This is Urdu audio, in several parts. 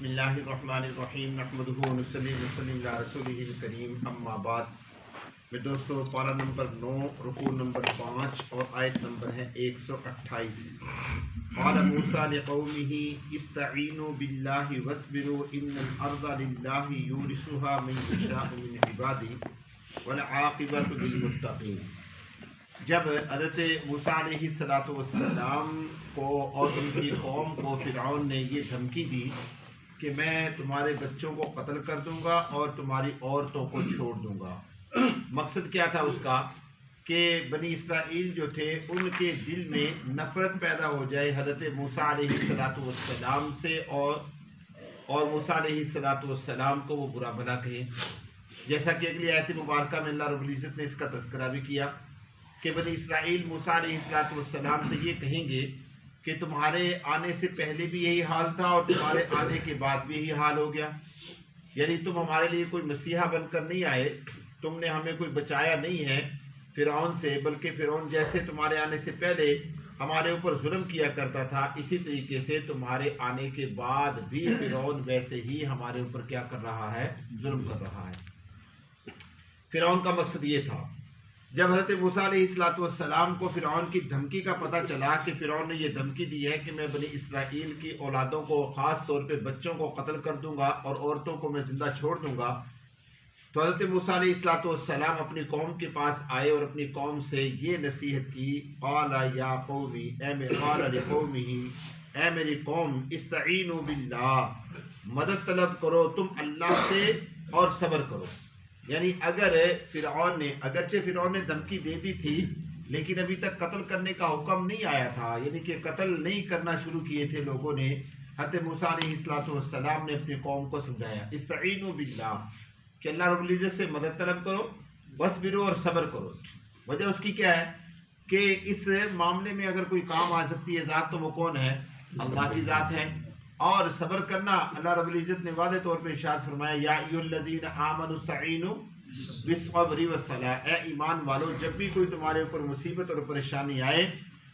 بسم اللہ الرحمن الرحیم نحمدہ ونصلی وسلم علی رسولہ الکریم اما بعد. میرے دوستو، پارہ نمبر 9 رکوع نمبر 5 اور آیت نمبر ہے 128. قال موسیٰ لقومہ استعینوا باللہ واصبروا ان الارض للہ یورثها من یشاء من عبادہ والعاقبۃ للمتقین. جب حضرت موسیٰ علیہ السلام کو اور ان کی قوم کو فرعون نے یہ دھمکی دی کہ میں تمہارے بچوں کو قتل کر دوں گا اور تمہاری عورتوں کو چھوڑ دوں گا. مقصد کیا تھا اس کا کہ بنی اسرائیل جو تھے ان کے دل میں نفرت پیدا ہو جائے حضرت موسیٰ علیہ السلام سے اور موسیٰ علیہ السلام کو وہ برا بھلا کہیں. جیسا کہ اگلی آیت مبارکہ میں اللہ رب العزت نے اس کا تذکرہ بھی کیا کہ بنی اسرائیل موسیٰ علیہ السلام سے یہ کہیں گے کہ تمہارے آنے سے پہلے بھی یہی حال تھا اور تمہارے آنے کے بعد بھی یہی حال ہو گیا. یعنی تم ہمارے لیے کوئی مسیحا بن کر نہیں آئے، تم نے ہمیں کوئی بچایا نہیں ہے فرعون سے، بلکہ فرعون جیسے تمہارے آنے سے پہلے ہمارے اوپر ظلم کیا کرتا تھا، اسی طریقے سے تمہارے آنے کے بعد بھی فرعون ویسے ہی ہمارے اوپر کیا کر رہا ہے، ظلم کر رہا ہے. فرعون کا مقصد یہ تھا. جب حضرت موسیٰ علیہ السلام کو فرعون کی دھمکی کا پتہ چلا کہ فرعون نے یہ دھمکی دی ہے کہ میں بنی اسرائیل کی اولادوں کو، خاص طور پہ بچوں کو قتل کر دوں گا اور عورتوں کو میں زندہ چھوڑ دوں گا، تو حضرت موسیٰ علیہ السلام اپنی قوم کے پاس آئے اور اپنی قوم سے یہ نصیحت کی. قال یا قومی، قال لقومہ، اے میری قوم، استعینوا باللہ، مدد طلب کرو تم اللہ سے اور صبر کرو. یعنی اگرچہ فرعون نے دھمکی دے دی تھی لیکن ابھی تک قتل کرنے کا حکم نہیں آیا تھا، یعنی کہ قتل نہیں کرنا شروع کیے تھے لوگوں نے. حضرت موسیٰ علیہ السلام نے اپنی قوم کو سمجھایا استعینوا باللہ کہ اللہ رب العزت سے مدد طلب کرو، واصبروا اور صبر کرو. وجہ اس کی کیا ہے کہ اس معاملے میں اگر کوئی کام آ سکتی ہے ذات تو وہ کون ہے؟ اللہ کی ذات ہے. اور صبر کرنا اللہ رب العزت نے واضح طور پہ ارشاد فرمایا یا ایھا الذین آمنوا استعینوا بالصبر والصلاۃ، اے ایمان والو جب بھی کوئی تمہارے اوپر مصیبت اور پریشانی آئے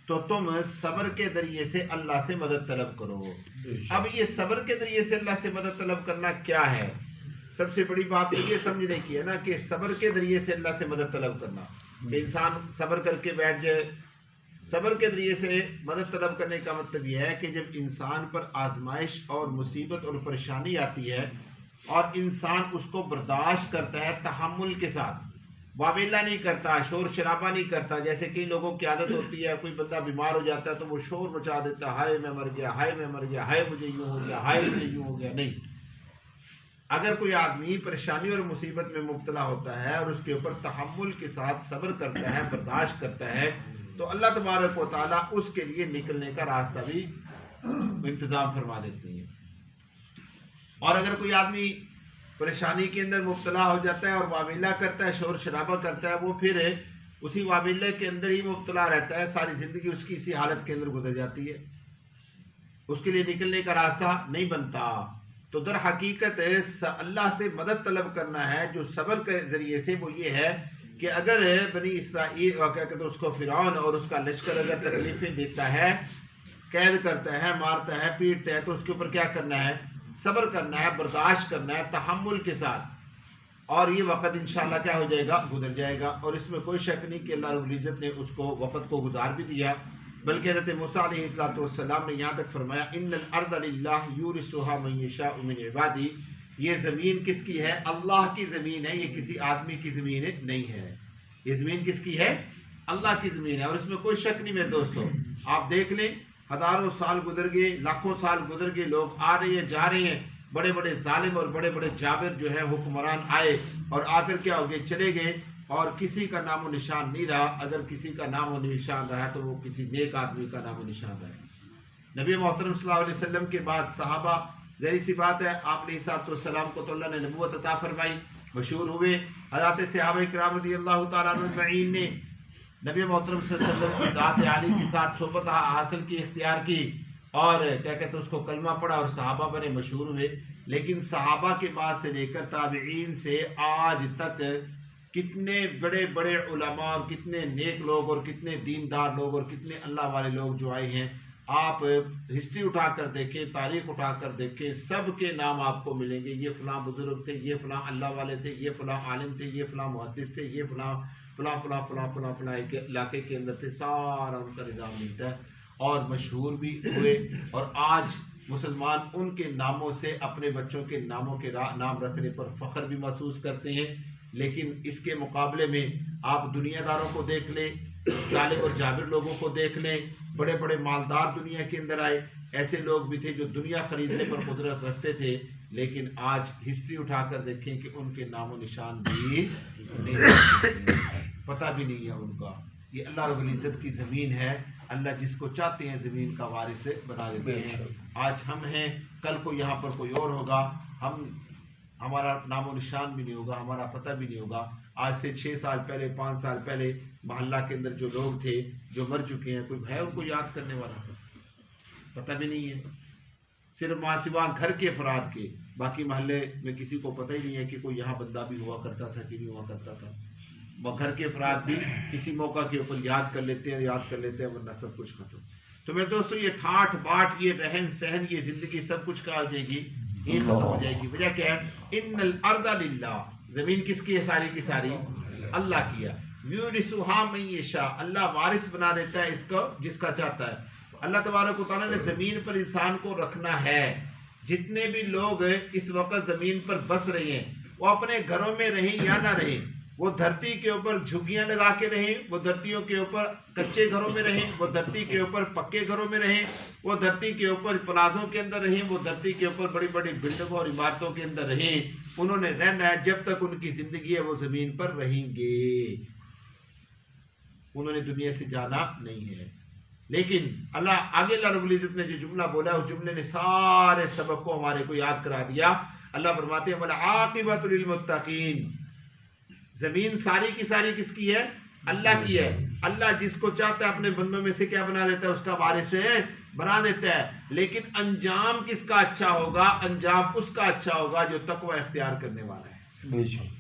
تو تم صبر کے ذریعے سے اللہ سے مدد طلب کرو. اب یہ صبر کے ذریعے سے اللہ سے مدد طلب کرنا کیا ہے؟ سب سے بڑی بات تو یہ سمجھنے کی ہے نا کہ صبر کے ذریعے سے اللہ سے مدد طلب کرنا، کہ انسان صبر کر کے بیٹھ جائے. صبر کے ذریعے سے مدد طلب کرنے کا مطلب یہ ہے کہ جب انسان پر آزمائش اور مصیبت اور پریشانی آتی ہے اور انسان اس کو برداشت کرتا ہے تحمل کے ساتھ، واویلا نہیں کرتا، شور شرابہ نہیں کرتا. جیسے کئی لوگوں کی عادت ہوتی ہے، کوئی بندہ بیمار ہو جاتا ہے تو وہ شور مچا دیتا ہے، ہائے میں مر گیا، ہائے میں مر گیا، ہائے مجھے یوں ہو گیا، ہائے مجھے یوں ہو گیا. نہیں، اگر کوئی آدمی پریشانی اور مصیبت میں مبتلا ہوتا ہے اور اس کے اوپر تحمل کے ساتھ صبر کرتا ہے، برداشت کرتا ہے، تو اللہ تبارک و تعالیٰ اس کے لیے نکلنے کا راستہ بھی انتظام فرما دیتے ہیں. اور اگر کوئی آدمی پریشانی کے اندر مبتلا ہو جاتا ہے اور واویلا کرتا ہے، شور شرابہ کرتا ہے، وہ پھر اسی واویلے کے اندر ہی مبتلا رہتا ہے، ساری زندگی اس کی اسی حالت کے اندر گزر جاتی ہے، اس کے لیے نکلنے کا راستہ نہیں بنتا. تو در حقیقت اللہ سے مدد طلب کرنا ہے جو صبر کے ذریعے سے، وہ یہ ہے کہ اگر بنی اسرائیل اور کیا کہتے ہیں اس کو فرعون اور اس کا لشکر اگر تکلیفیں دیتا ہے، قید کرتا ہے، مارتا ہے، پیٹتا ہے، تو اس کے اوپر کیا کرنا ہے؟ صبر کرنا ہے، برداشت کرنا ہے تحمل کے ساتھ. اور یہ وقت انشاءاللہ کیا ہو جائے گا؟ گزر جائے گا. اور اس میں کوئی شک نہیں کہ اللہ رب العزت نے اس کو وقت کو گزار بھی دیا. بلکہ حضرت موسیٰ علیہ السلام نے یہاں تک فرمایا ان الارض للہ یورثها من یشاء من عبادہ، یہ زمین کس کی ہے؟ اللہ کی زمین ہے، یہ کسی آدمی کی زمین نہیں ہے. یہ زمین کس کی ہے؟ اللہ کی زمین ہے. اور اس میں کوئی شک نہیں میرے دوستو. آپ دیکھ لیں، ہزاروں سال گزر گئے، لاکھوں سال گزر گئے، لوگ آ رہے ہیں، جا رہے ہیں، بڑے بڑے ظالم اور بڑے بڑے جابر جو ہے حکمران آئے اور آ کر کیا ہو گئے؟ چلے گئے، اور کسی کا نام و نشان نہیں رہا. اگر کسی کا نام و نشان رہا تو وہ کسی نیک آدمی کا نام و نشان رہا. نبی محترم صلی اللہ علیہ وسلم کے بعد صحابہ، ظاہر سی بات ہے آپ علیہ السلام کو تو اللہ نے نبوت عطا فرمائی، مشہور ہوئے. حضرات صحابہ کرام رضی اللہ تعالیٰ عنہ اجمعین نے نبی محترم صلی اللہ علیہ وسلم کی ذات عالی کے ساتھ صحبت حاصل کی، اختیار کی، اور کیا کہتے ہیں اس کو کلمہ پڑھا اور صحابہ بنے، مشہور ہوئے. لیکن صحابہ کے بعد سے لے کر تابعین سے آج تک کتنے بڑے بڑے علماء اور کتنے نیک لوگ اور کتنے دیندار لوگ اور کتنے اللہ والے لوگ جو آئے ہیں، آپ ہسٹری اٹھا کر دیکھیں، تاریخ اٹھا کر دیکھیں، سب کے نام آپ کو ملیں گے، یہ فلاں بزرگ تھے، یہ فلاں اللہ والے تھے، یہ فلاں عالم تھے، یہ فلاں محدث تھے، یہ فلاں فلاں فلاں فلاں فلاں فلاں ایک علاقے کے اندر تھے، سارا ان کا نظام ملتا ہے اور مشہور بھی ہوئے، اور آج مسلمان ان کے ناموں سے اپنے بچوں کے ناموں کے نام رکھنے پر فخر بھی محسوس کرتے ہیں۔ لیکن اس کے مقابلے میں آپ دنیا داروں کو دیکھ لیں، ظالم اور جابر لوگوں کو دیکھ لیں، بڑے بڑے مالدار دنیا کے اندر آئے، ایسے لوگ بھی تھے جو دنیا خریدنے پر قدرت رکھتے تھے، لیکن آج ہسٹری اٹھا کر دیکھیں کہ ان کے نام و نشان بھی نہیں، پتہ بھی نہیں ہے ان کا۔ یہ اللہ رب العزت کی زمین ہے، اللہ جس کو چاہتے ہیں زمین کا وارث بنا دیتے ہیں۔ آج ہم ہیں، کل کو یہاں پر کوئی اور ہوگا، ہمارا نام و نشان بھی نہیں ہوگا، ہمارا پتہ بھی نہیں ہوگا۔ آج سے 6 سال پہلے، 5 سال پہلے محلہ کے اندر جو لوگ تھے جو مر چکے ہیں، کوئی ہے ان کو یاد کرنے والا؟ پتہ بھی نہیں ہے، صرف ماں سوا گھر کے افراد کے، باقی محلے میں کسی کو پتہ ہی نہیں ہے کہ کوئی یہاں بندہ بھی ہوا کرتا تھا کہ نہیں ہوا کرتا تھا۔ وہ گھر کے افراد بھی کسی موقع کے اوپر یاد کر لیتے ہیں ورنہ سب کچھ ختم۔ تو میرے دوستو، یہ ٹھاٹ باٹ، یہ رہن سہن، یہ زندگی سب کچھ کیا ہو جائے گی؟ یہ ختم ہو جائے گی۔ وجہ کیا ہے؟ ان الارض للہ، زمین کس کی ہے؟ ساری کی ساری اللہ کی ہے۔ یورثها من یشاء، اللہ وارث بنا دیتا ہے اس کو جس کا چاہتا ہے۔ اللہ تبارک و تعالیٰ نے زمین پر انسان کو رکھنا ہے۔ جتنے بھی لوگ اس وقت زمین پر بس رہے ہیں، وہ اپنے گھروں میں رہیں یا نہ رہیں، وہ دھرتی کے اوپر جھگیاں لگا کے رہیں، وہ دھرتیوں کے اوپر کچے گھروں میں رہیں، وہ دھرتی کے اوپر پکے گھروں میں رہیں، وہ دھرتی کے اوپر پلازوں کے اندر رہیں، وہ دھرتی کے اوپر بڑی بڑی بلڈنگوں اور عمارتوں کے اندر رہیں، انہوں نے رہنا ہے۔ جب تک ان کی زندگی ہے وہ زمین پر رہیں گے، انہوں نے دنیا سے جانا نہیں ہے۔ لیکن آگے اللہ رب العزت نے جو جملہ بولا، اس جملے نے سارے سبق کو ہمارے کو یاد کرا دیا۔ اللہ فرماتے ہیں وَالْعَاقِبَةُ لِلْمُتَّقِينَ، زمین ساری کی ساری کس کی ہے؟ اللہ کی ہے۔ اللہ جس کو چاہتا ہے اپنے بندوں میں سے کیا بنا دیتا ہے؟ اس کا وارث بنا دیتا ہے۔ لیکن انجام کس کا اچھا ہوگا؟ انجام اس کا اچھا ہوگا جو تقوی اختیار کرنے والا ہے۔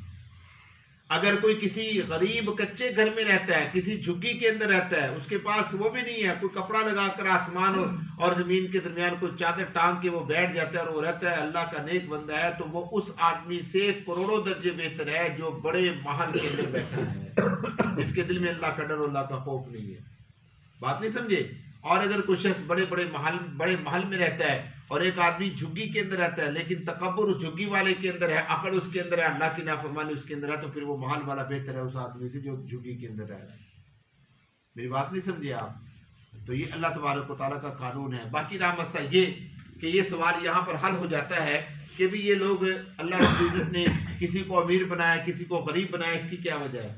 اگر کوئی کسی غریب کچے گھر میں رہتا ہے، کسی جھگی کے اندر رہتا ہے، اس کے پاس وہ بھی نہیں ہے، کوئی کپڑا لگا کر آسمان اور زمین کے درمیان کوئی چادر ٹانگ کے وہ بیٹھ جاتا ہے اور وہ رہتا ہے، اللہ کا نیک بندہ ہے، تو وہ اس آدمی سے کروڑوں درجے بہتر ہے جو بڑے محل کے اندر بیٹھا ہے، جس کے دل میں اللہ کا ڈر اور اللہ کا خوف نہیں ہے۔ بات نہیں سمجھے؟ اور اگر کوئی شخص بڑے محل میں رہتا ہے اور ایک آدمی جھگی کے اندر رہتا ہے، لیکن تکبر اس جھگی والے کے اندر ہے، عقل اس کے اندر ہے، اللہ کی نافرمانی اس کے اندر ہے، تو پھر وہ محل والا بہتر ہے اس آدمی سے جو جھگی کے اندر رہ رہا ہے۔ میری بات نہیں سمجھے آپ؟ تو یہ اللہ تبارک و تعالیٰ کا قانون ہے۔ باقی رہا مسئلہ یہ کہ یہ سوال یہاں پر حل ہو جاتا ہے کہ بھی یہ لوگ اللہ رب العزت نے کسی کو امیر بنایا، کسی کو غریب بنایا، اس کی کیا وجہ ہے؟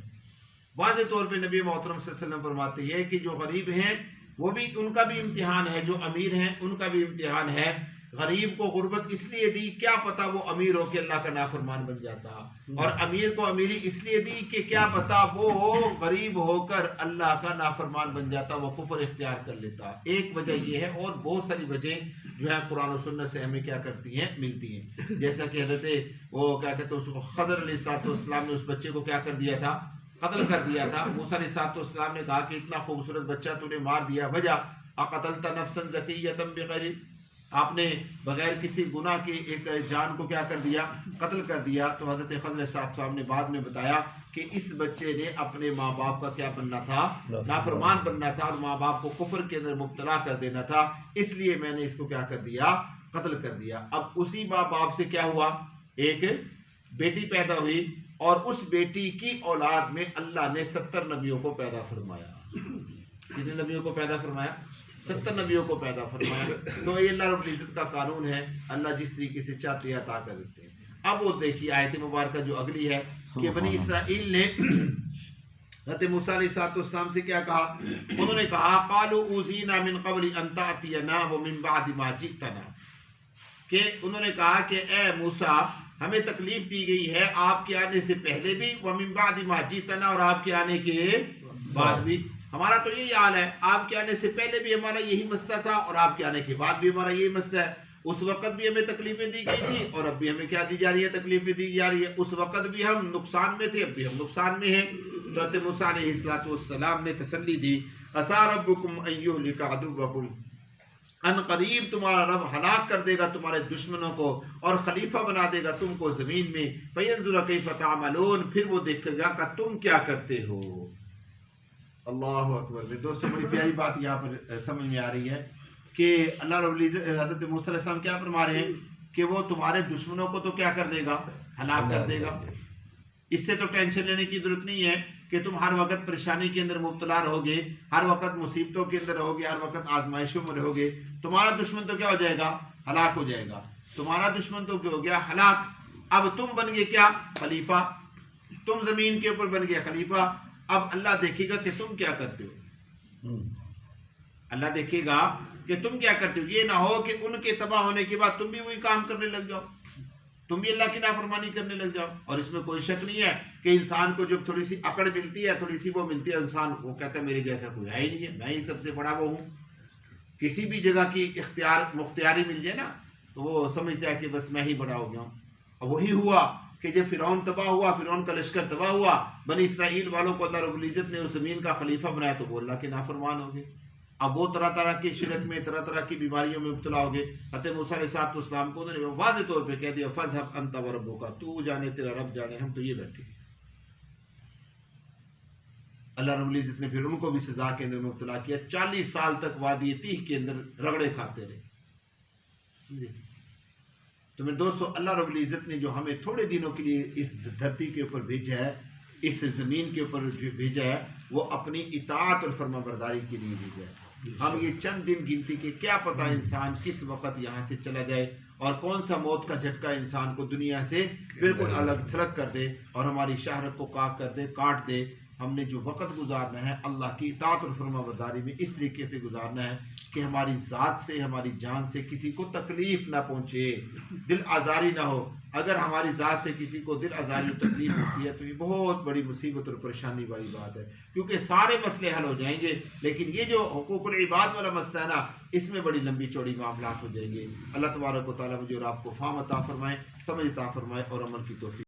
واضح طور پہ نبی محترم صلی اللہ علیہ وسلم فرماتے ہیں کہ جو غریب ہیں وہ بھی، ان کا بھی امتحان ہے، جو امیر ہیں ان کا بھی امتحان ہے۔ غریب کو غربت اس لیے دی، کیا پتا وہ امیر ہو کے اللہ کا نافرمان بن جاتا، اور امیر کو امیری اس لیے دی کہ کیا پتا وہ غریب ہو کر اللہ کا نافرمان بن جاتا، وہ کفر اختیار کر لیتا۔ ایک وجہ یہ ہے، اور بہت ساری وجہیں جو ہے قرآن و سنت سے ہمیں کیا کرتی ہیں؟ ملتی ہیں۔ جیسا کہ حضرت وہ کیا کہتے ہیں، اس کو خضر علیہ السلام نے اس بچے کو کیا کر دیا تھا؟ قتل کر دیا تھا۔ موسیٰ علیہ السلام نے کہا کہ اتنا خوبصورت بچہ تو نے مار دیا، وجہ اقتلت نفسا زکیۃ بغیر، آپ نے بغیر کسی گناہ کے ایک جان کو کیا کر دیا؟ قتل کر دیا۔ تو حضرت خضر علیہ السلام نے بعد میں بتایا کہ اس بچے نے اپنے ماں باپ کا کیا بننا تھا؟ نافرمان بننا تھا، اور ماں باپ کو کفر کے اندر مبتلا کر دینا تھا، اس لیے میں نے اس کو کیا کر دیا؟ قتل کر دیا۔ اب اسی ماں باپ سے کیا ہوا؟ ایک بیٹی پیدا ہوئی، اور اس بیٹی کی اولاد میں اللہ نے 70 نبیوں کو پیدا فرمایا۔ کتنے نبیوں کو پیدا فرمایا؟ 70 نبیوں کو پیدا فرمایا۔ تو یہ اللہ رب العزت کا قانون ہے، اللہ جس طریقے سے چاہتے ہیں عطا کر دیتے ہیں۔ اب وہ دیکھیے آیت مبارکہ جو اگلی ہے کہ بنی اسرائیل نے حضرت موسیٰ علیہ السلام سے کیا کہا؟ انہوں نے کہا قالوا اوذینا من قبل ان تأتینا ومن بعد ما جئتنا، کہ انہوں نے کہا کہ اے موسیٰ، ہمیں تکلیف دی گئی ہے آپ کے آنے سے پہلے بھی، وَمِن بَعْدِ مَا جِئْتَنَا، اور آپ کے آنے کے بعد بھی۔ ہمارا تو یہی حال ہے، آپ کے آنے سے پہلے بھی ہمارا یہی مسئلہ تھا، اور آپ کے آنے کے بعد بھی ہمارا یہی مسئلہ ہے۔ اس وقت بھی ہمیں تکلیفیں دی گئی تھی، اور اب بھی ہمیں کیا دی جا رہی ہے؟ تکلیفیں دی جا رہی ہے۔ اس وقت بھی ہم نقصان میں تھے، اب بھی ہم نقصان میں ہیں۔ تو حضرت موسیٰ علیہ السلام نے تسلی دی، عَسَىٰ رَبُّكُمْ أَن يُهْلِكَ عَدُوَّكُمْ، ان قریب تمہارا رب ہلاک کر دے گا تمہارے دشمنوں کو اور خلیفہ بنا دے گا تم کو زمین میں، فینظر کیف تعملون، پھر وہ دیکھے گا کہ تم کیا کرتے ہو۔ اللہ اکبر۔ میرے دوستو بڑی پیاری بات یہاں پر سمجھ میں آ رہی ہے کہ اللہ رب العزت حضرت موسیٰ علیہ السلام کیا فرما رہے ہیں کہ وہ تمہارے دشمنوں کو تو کیا کر دے گا، ہلاک کر دے گا۔ اس سے تو ٹینشن لینے کی ضرورت نہیں ہے کہ تم ہر وقت پریشانی کے اندر مبتلا رہو گے، ہر وقت مصیبتوں کے اندر رہو گے، ہر وقت آزمائشوں میں رہو گے۔ تمہارا دشمن تو کیا ہو جائے گا، ہلاک ہو جائے گا۔ تمہارا دشمن تو کیا ہو گیا، ہلاک۔ اب تم بن گئے کیا، خلیفہ۔ تم زمین کے اوپر بن گئے خلیفہ۔ اب اللہ دیکھے گا کہ تم کیا کرتے ہو، اللہ دیکھے گا کہ تم کیا کرتے ہو۔ یہ نہ ہو کہ ان کے تباہ ہونے کے بعد تم بھی وہی کام کرنے لگ جاؤ، تم بھی اللہ کی نافرمانی کرنے لگ جاؤ۔ اور اس میں کوئی شک نہیں ہے کہ انسان کو جب تھوڑی سی اکڑ ملتی ہے، تھوڑی سی وہ ملتی ہے، انسان وہ کہتا ہے میرے جیسا کوئی ہے ہی نہیں ہے، میں ہی سب سے بڑا وہ ہوں۔ کسی بھی جگہ کی مختاری مل جائے نا تو وہ سمجھتا ہے کہ بس میں ہی بڑا ہو گیا ہوں۔ اور وہی ہوا کہ جب فرعون تباہ ہوا، فرعون کا لشکر تباہ ہوا، بنی اسرائیل والوں کو اللہ رب العزت نے اس زمین کا خلیفہ بنایا تو وہ اللہ کے نافرمان ہو گئے۔ اب وہ طرح طرح کے شرک میں، طرح طرح کی بیماریوں میں مبتلا ہو گئے۔ حضرت موسیٰ علیہ السلام کو انہوں نے واضح طور پہ کہہ دیا فَاذْهَبْ أَنْتَ وَرَبُّكَ، تو جانے تیرا رب جانے، ہم تو یہ بیٹھے۔ اللہ رب العزت نے پھر ان کو بھی سزا کے اندر مبتلا کیا، 40 سال تک وادی تیہ کے اندر رگڑے کھاتے رہے۔ تو میرے دوستو، اللہ رب العزت نے جو ہمیں تھوڑے دنوں کے لیے اس دھرتی کے اوپر بھیجا ہے، اس زمین کے اوپر جو بھیجا ہے، وہ اپنی اطاعت اور فرما برداری کے لیے بھیجا ہے۔ ہم یہ چند دن گنتی کہ کیا پتہ انسان کس وقت یہاں سے چلا جائے اور کون سا موت کا جھٹکا انسان کو دنیا سے بالکل الگ تھلگ کر دے اور ہماری شہرت کو کاٹ دے۔ ہم نے جو وقت گزارنا ہے اللہ کی اطاعت اور فرما برداری میں اس طریقے سے گزارنا ہے کہ ہماری ذات سے، ہماری جان سے کسی کو تکلیف نہ پہنچے، دل آزاری نہ ہو۔ اگر ہماری ذات سے کسی کو دل آزاری اور تکلیف ہوتی ہے تو یہ بہت بڑی مصیبت اور پریشانی والی بات ہے، کیونکہ سارے مسئلے حل ہو جائیں گے، لیکن یہ جو حقوق العباد والا مسئلہ ہے نا، اس میں بڑی لمبی چوڑی معاملات ہو جائیں گے۔ اللہ تبارک و تعالیٰ مجھے اور آپ کو فہم عطا فرمائے، سمجھ عطا فرمائے اور عمل کی توفیق